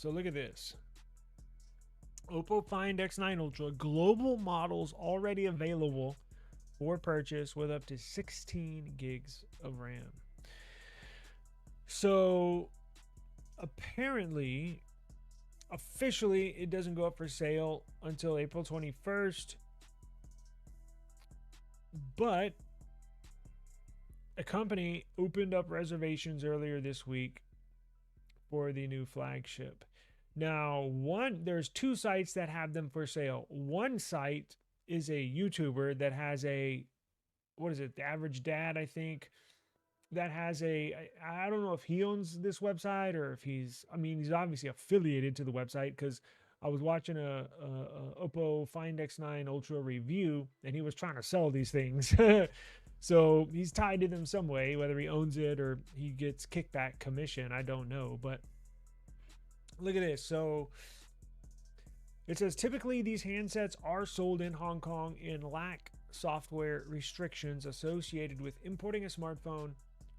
So look at this. Oppo Find X9 Ultra, global models already available for purchase with up to 16 gigs of RAM. So apparently, officially, it doesn't go up for sale until April 21st. But a company opened up reservations earlier this week for the new flagship. Now, there's two sites that have them for sale. One site is a YouTuber that has a, what is it, the average dad, I think, that has I don't know if he owns this website or if he's obviously affiliated to the website, because I was watching a Oppo Find X9 Ultra review and he was trying to sell these things. So he's tied to them some way, whether he owns it or he gets kickback commission, I don't know. But look at this. So it says typically these handsets are sold in Hong Kong and lack software restrictions associated with importing a smartphone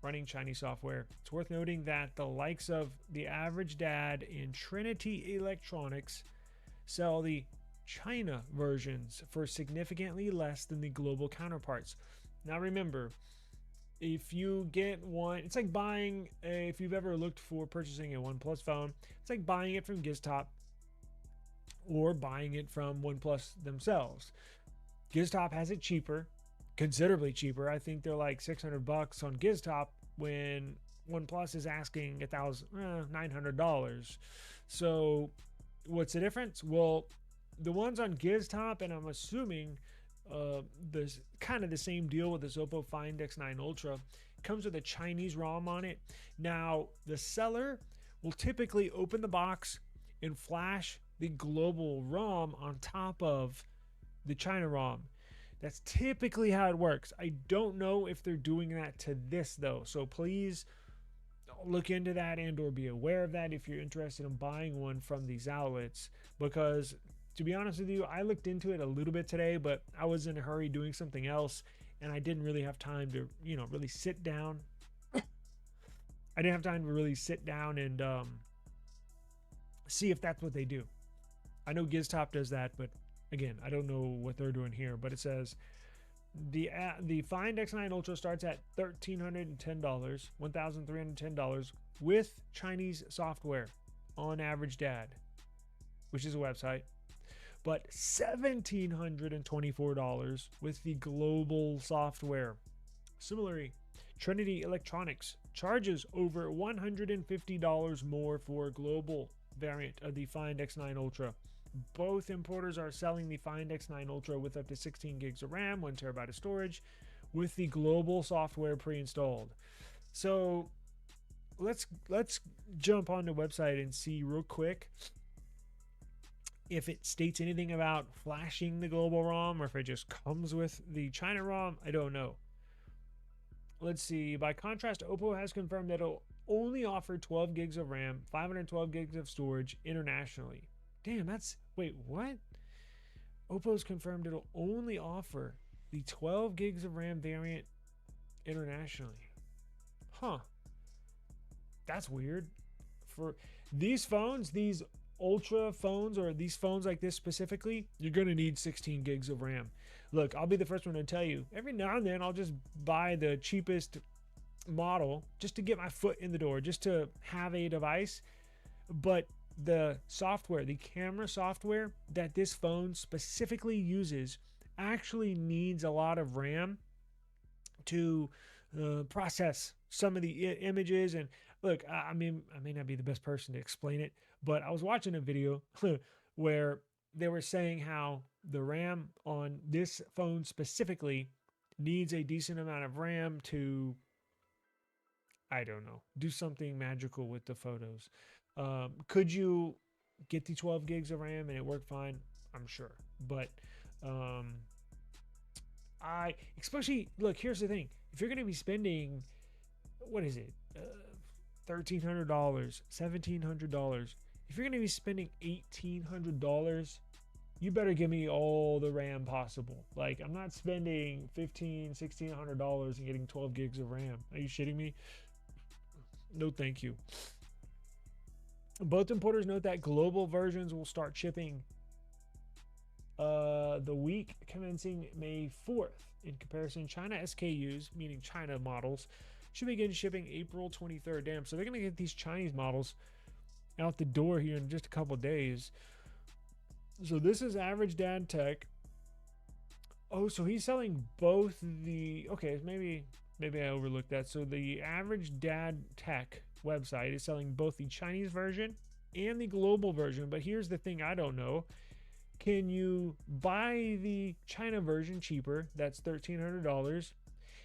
running Chinese software. It's worth noting that the likes of the average dad and Trinity Electronics sell the China versions for significantly less than the global counterparts. Now remember, if you get one, it's like buying if you've ever looked for purchasing a OnePlus phone, it's like buying it from Giztop or buying it from OnePlus themselves. Giztop has it cheaper, considerably cheaper. I think they're like $600 on Giztop when OnePlus is asking $900. So what's the difference? Well, the ones on Giztop, and I'm assuming this kind of the same deal with this Oppo Find X9 Ultra, comes with a Chinese ROM on it. Now the seller will typically open the box and flash the global ROM on top of the China ROM. That's typically how it works. I don't know if they're doing that to this though, so please look into that and or be aware of that if you're interested in buying one from these outlets, because to be honest with you, I looked into it a little bit today, but I was in a hurry doing something else and I didn't really have time to really sit down. I didn't have time to really sit down and see if that's what they do. I know Giztop does that, but again, I don't know what they're doing here. But it says the Find X9 Ultra starts at $1,310, $1,310 with Chinese software on average dad, which is a website, but $1,724 with the global software. Similarly, Trinity Electronics charges over $150 more for a global variant of the Find X9 Ultra. Both importers are selling the Find X9 Ultra with up to 16 gigs of RAM, 1 terabyte of storage, with the global software pre-installed. So let's jump on the website and see real quick if it states anything about flashing the global ROM or if it just comes with the China ROM. I don't know. Let's see. By contrast, Oppo has confirmed that it'll only offer 12 gigs of RAM, 512 gigs of storage internationally. Damn, wait, what? Oppo's confirmed it'll only offer the 12 gigs of RAM variant internationally. Huh. That's weird. For these phones, these Ultra phones, or these phones like this specifically, you're going to need 16 gigs of RAM. Look, I'll be the first one to tell you, every now and then I'll just buy the cheapest model just to get my foot in the door, just to have a device. But the software, the camera software that this phone specifically uses, actually needs a lot of RAM to process some of the images. And look, I mean, I may not be the best person to explain it, but I was watching a video where they were saying how the RAM on this phone specifically needs a decent amount of RAM to, I don't know, do something magical with the photos. Could you get the 12 gigs of RAM and it worked fine? I'm sure. But look, here's the thing. If you're going to be spending, what is it? $1,300, $1,700. If you're going to be spending $1,800, you better give me all the RAM possible. Like, I'm not spending $1,500, $1,600 and getting 12 gigs of RAM. Are you shitting me? No, thank you. Both importers note that global versions will start shipping the week commencing May 4th. In comparison, China SKUs, meaning China models, should begin shipping April 23rd. Damn, so they're going to get these Chinese models out the door here in just a couple days. So this is Average Dad Tech. Oh, so he's selling both the... Okay, maybe I overlooked that. So the Average Dad Tech website is selling both the Chinese version and the global version. But here's the thing I don't know. Can you buy the China version cheaper? That's $1,300.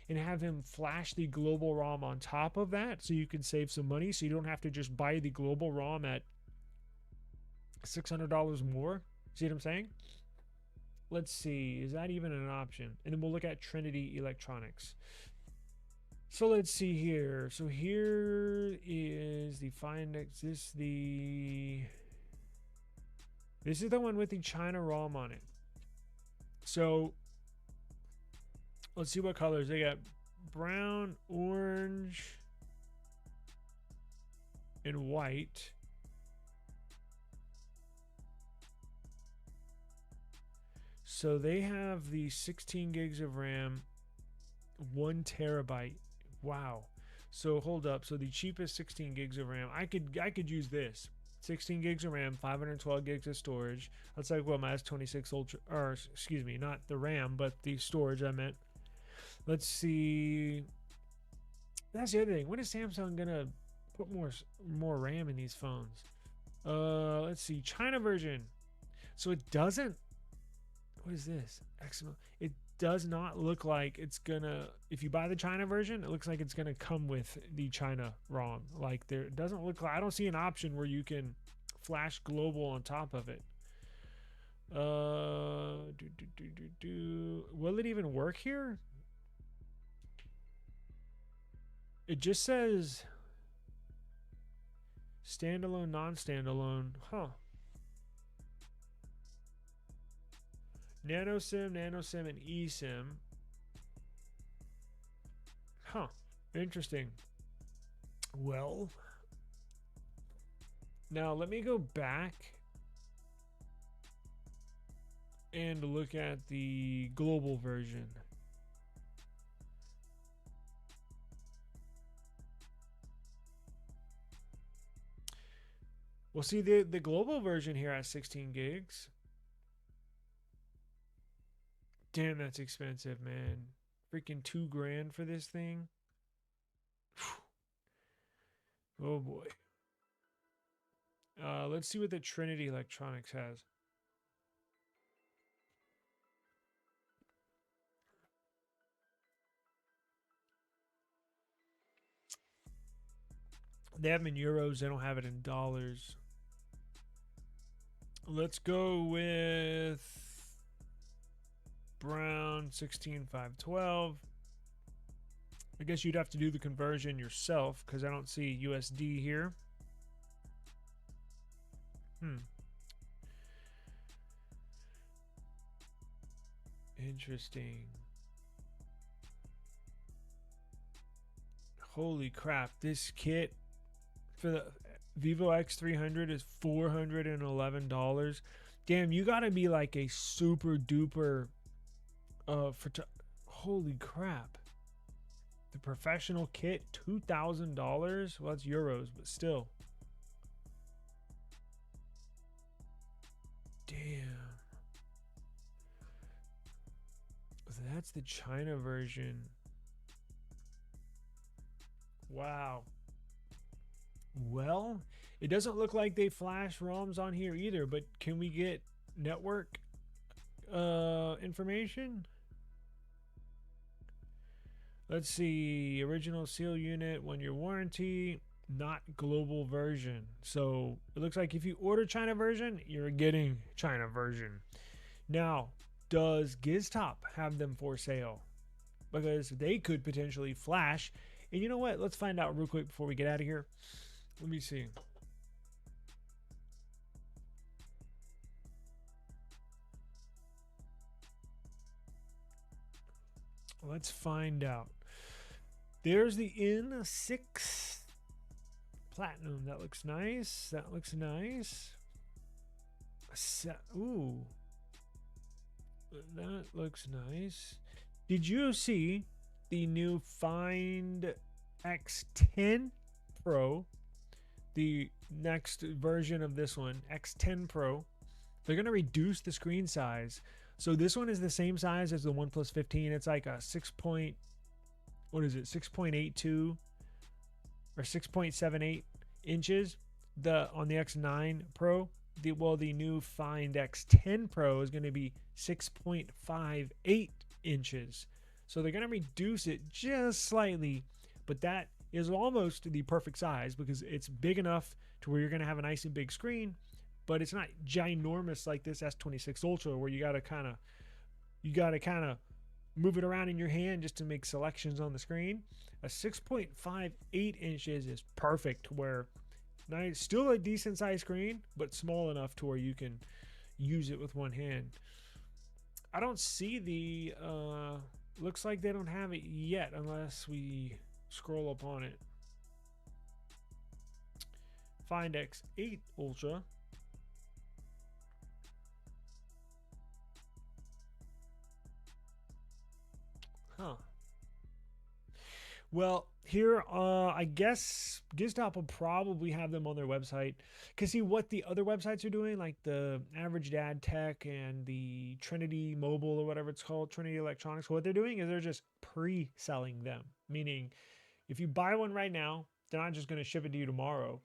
And have him flash the global ROM on top of that so you can save some money, so you don't have to just buy the global ROM at $600 more. See what I'm saying? Let's see. Is that even an option? And then we'll look at Trinity Electronics. So let's see here. So here is the Find X. This is the one with the China ROM on it. So let's see what colors they got. Brown, orange, and white. So they have the 16 gigs of RAM, 1 terabyte. Wow. So hold up. So the cheapest 16 gigs of RAM, I could use this. 16 gigs of RAM, 512 gigs of storage. That's like what my S26 Ultra, or excuse me, not the RAM, but the storage I meant. Let's see. That's the other thing. When is Samsung gonna put more RAM in these phones? Let's see. China version. So it doesn't. What is this? It does not look like it's gonna. If you buy the China version, it looks like it's gonna come with the China ROM. Like there doesn't look like. I don't see an option where you can flash global on top of it. Will it even work here? It just says standalone, non-standalone. Huh. Nano SIM, and eSIM. Huh. Interesting. Well, now let me go back and look at the global version. Well, see, the global version here has 16 gigs. Damn, that's expensive, man. Freaking $2,000 for this thing. Oh boy. Let's see what the Trinity Electronics has. They have them in euros. They don't have it in dollars. Let's go with Brown 16512. I guess you'd have to do the conversion yourself because I don't see USD here. Interesting. Holy crap. This kit for the Vivo X300 is $411. Damn, you gotta be like a super duper holy crap. The professional kit, $2,000. Well, that's euros, but still. Damn. That's the China version. Wow. Well, it doesn't look like they flash ROMs on here either, but can we get network information? Let's see. Original seal unit, 1-year warranty, not global version. So it looks like if you order China version, you're getting China version. Now, does GizTop have them for sale? Because they could potentially flash. And you know what? Let's find out real quick before we get out of here. Let me see. Let's find out. There's the N6 platinum. That looks nice. That looks nice. Ooh, that looks nice. Did you see the new Find X10 Pro? The next version of this one, X10 Pro. They're going to reduce the screen size. So this one is the same size as the OnePlus 15. It's like a 6.82 or 6.78 inches. On the X9 Pro, the new Find X10 Pro is going to be 6.58 inches. So they're going to reduce it just slightly, but that is almost the perfect size because it's big enough to where you're going to have a nice and big screen, but it's not ginormous like this S26 Ultra where you got to kind of move it around in your hand just to make selections on the screen. A 6.58 inches is perfect, where nice, still a decent sized screen, but small enough to where you can use it with one hand. I don't see the looks like they don't have it yet unless we scroll up on it. Find X8 Ultra. Huh. Well, here, I guess Giztop will probably have them on their website. Because see what the other websites are doing, like the Average Dad Tech and the Trinity Mobile or whatever it's called, Trinity Electronics, what they're doing is they're just pre-selling them. Meaning, if you buy one right now, they're not just going to ship it to you tomorrow.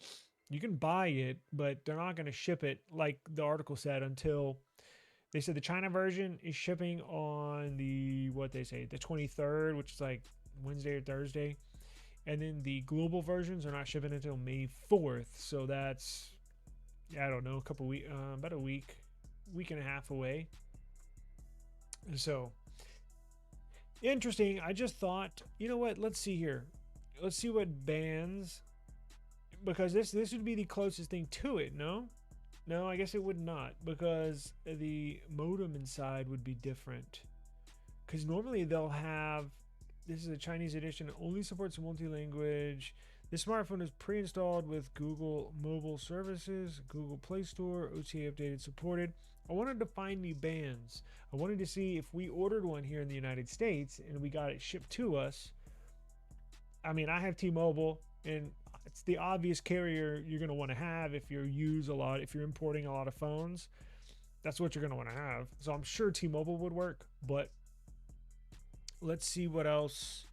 You can buy it, but they're not going to ship it, like the article said, until... They said the China version is shipping on the 23rd, which is like Wednesday or Thursday. And then the global versions are not shipping until May 4th. So that's, I don't know, about a week and a half away. And so, interesting. I just thought, you know what? Let's see here. Let's see what bands, because this would be the closest thing to it, no? No, I guess it would not, because the modem inside would be different. Because normally they'll have, this is a Chinese edition, only supports multi-language. This smartphone is pre-installed with Google Mobile Services, Google Play Store, OTA updated, supported. I wanted to find the bands. I wanted to see if we ordered one here in the United States and we got it shipped to us. I mean, I have T-Mobile, and it's the obvious carrier you're going to want to have if you're importing a lot of phones. That's what you're going to want to have. So I'm sure T-Mobile would work, but let's see what else.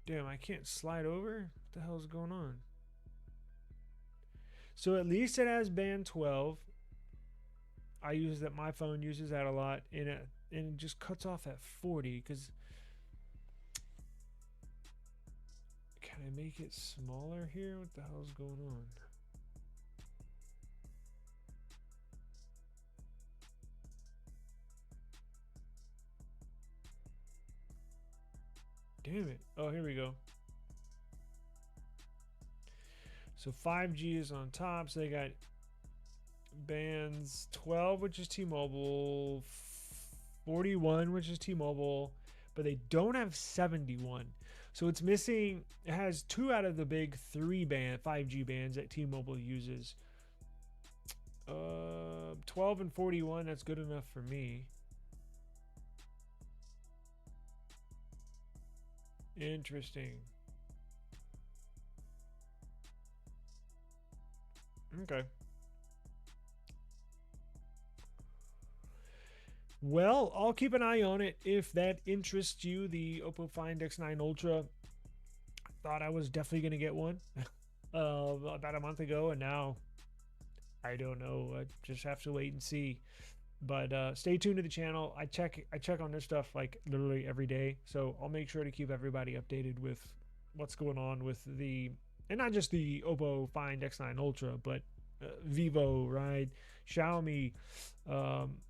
Damn, I can't slide over. What the hell is going on? So at least it has band 12. I use that. My phone uses that a lot, and it just cuts off at 40 because. Can I make it smaller here? What the hell's going on? Damn it. Oh, here we go. So 5G is on top. So they got bands 12, which is T-Mobile, 41, which is T-Mobile, but they don't have 71. So it's missing, it has 2 out of the big 5G bands that T-Mobile uses. 12 and 41, that's good enough for me. Interesting. Okay. Well, I'll keep an eye on it if that interests you, the Oppo Find X9 Ultra. I thought I was definitely going to get one about a month ago, and now I don't know. I just have to wait and see. But stay tuned to the channel. I check on this stuff like literally every day, so I'll make sure to keep everybody updated with what's going on with and not just the Oppo Find X9 Ultra, but Vivo, right? Xiaomi.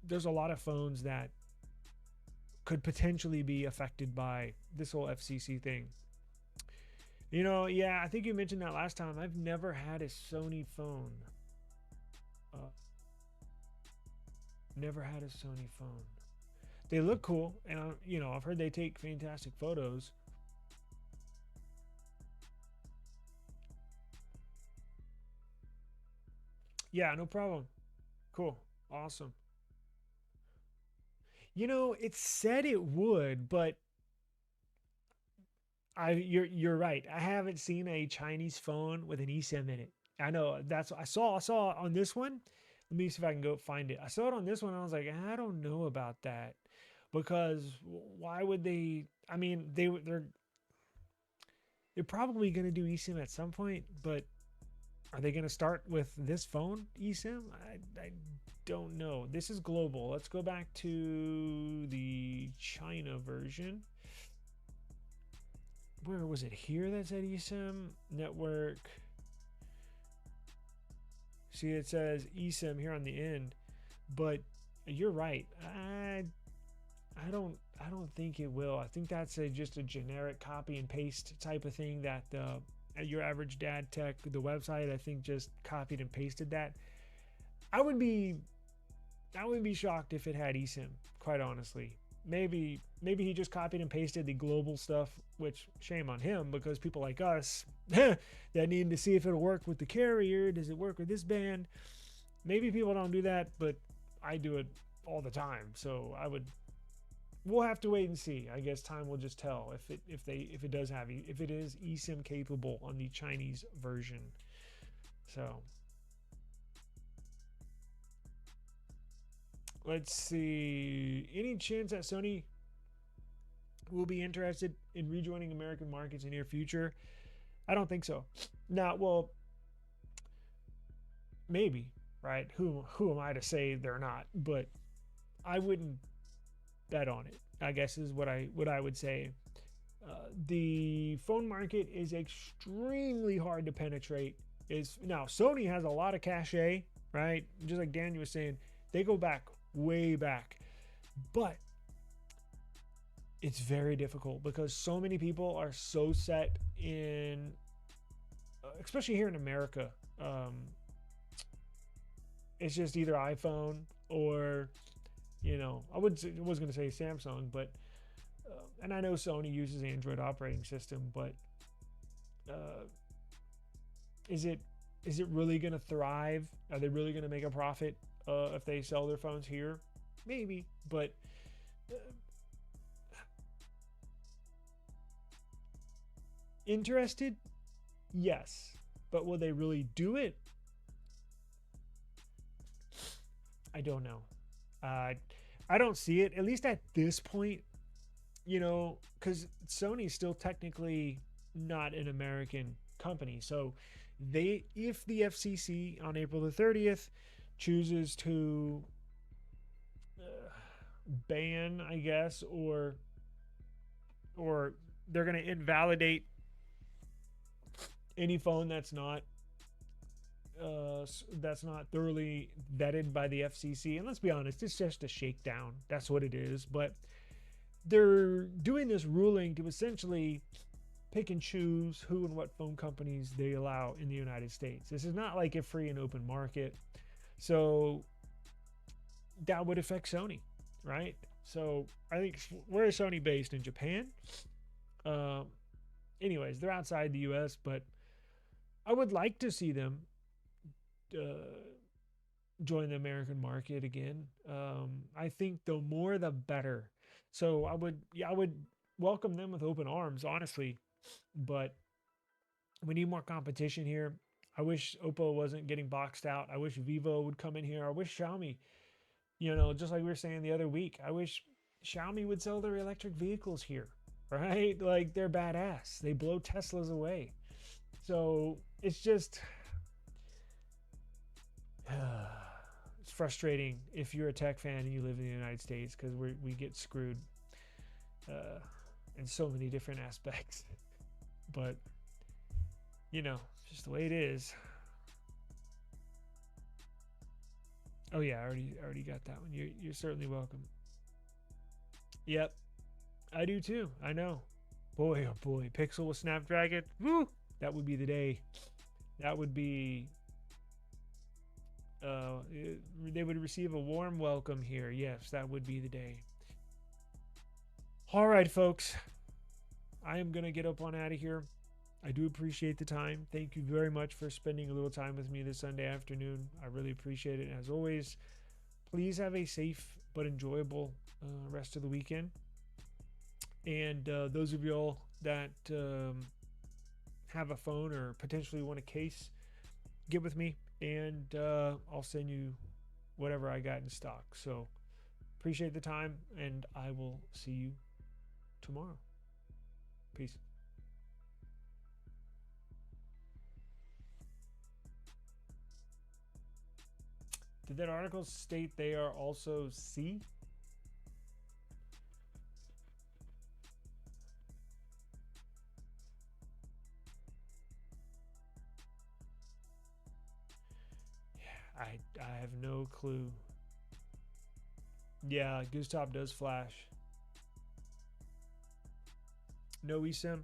There's a lot of phones that could potentially be affected by this whole FCC thing. You know, yeah, I think you mentioned that last time. I've never had a Sony phone. Never had a Sony phone. They look cool, and I've heard they take fantastic photos. Yeah, no problem. Cool. Awesome. It said it would, but you're right. I haven't seen a Chinese phone with an eSIM in it. I know that's what I saw on this one. Let me see if I can go find it. I saw it on this one and I was like, I don't know about that. Because why would they? I mean, they're probably going to do eSIM at some point, but are they going to start with this phone eSIM? I don't know. This is global. Let's go back to the China version. Where was it? Here that said eSIM network. See, it says eSIM here on the end, but you're right. I don't think it will. I think that's just a generic copy and paste type of thing that your average dad tech, the website, I think just copied and pasted that. I would be shocked if it had eSIM, quite honestly. Maybe he just copied and pasted the global stuff, which shame on him, because people like us that need to see if it'll work with the carrier. Does it work with this band? Maybe people don't do that, but I do it all the time. So we'll have to wait and see. I guess time will just tell if it is eSIM capable on the Chinese version. So let's see. Any chance that Sony will be interested in rejoining American markets in the near future? I don't think so. Now, well, maybe, right? Who am I to say they're not? But I wouldn't bet on it, I guess is what I would say. The phone market is extremely hard to penetrate. Now Sony has a lot of cachet, right? Just like Daniel was saying, they go back way back, but it's very difficult because so many people are so set in, especially here in America. It's just either iPhone or, I was going to say Samsung, but and I know Sony uses Android operating system, but is it really going to thrive? Are they really going to make a profit if they sell their phones here? Maybe, but interested? Yes, but will they really do it? I don't know. I don't see it, at least at this point, because Sony's still technically not an American company. So if the FCC on April the 30th chooses to ban, I guess, or they're going to invalidate any phone that's not thoroughly vetted by the FCC. And let's be honest, it's just a shakedown. That's what it is. But they're doing this ruling to essentially pick and choose who and what phone companies they allow in the United States. This is not like a free and open market. So that would affect Sony, right? So I think, where is Sony based? In Japan? Anyways, they're outside the US, but I would like to see them join the American market again. I think the more the better. So I would welcome them with open arms, honestly. But we need more competition here. I wish Oppo wasn't getting boxed out. I wish Vivo would come in here. I wish Xiaomi, just like we were saying the other week, I wish Xiaomi would sell their electric vehicles here, right? Like, they're badass. They blow Teslas away. So it's just, it's frustrating if you're a tech fan and you live in the United States, because we get screwed in so many different aspects. But just the way it is. Oh yeah, I already got that one. You're certainly welcome. Yep, I do too. I know. Boy, oh boy, Pixel with Snapdragon. Woo! That would be the day. That would be. They would receive a warm welcome here. Yes, that would be the day. All right, folks. I am going to get up on out of here. I do appreciate the time. Thank you very much for spending a little time with me this Sunday afternoon. I really appreciate it. As always, please have a safe but enjoyable rest of the weekend. And those of y'all that have a phone or potentially want a case, get with me and I'll send you whatever I got in stock. So appreciate the time, and I will see you tomorrow. Peace. Did that article state they are also C? I have no clue. Yeah, Goosetop does flash. No eSIM?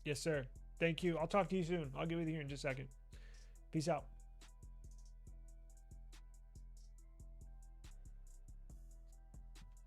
Yes, sir. Thank you. I'll talk to you soon. I'll get with you here in just a second. Peace out.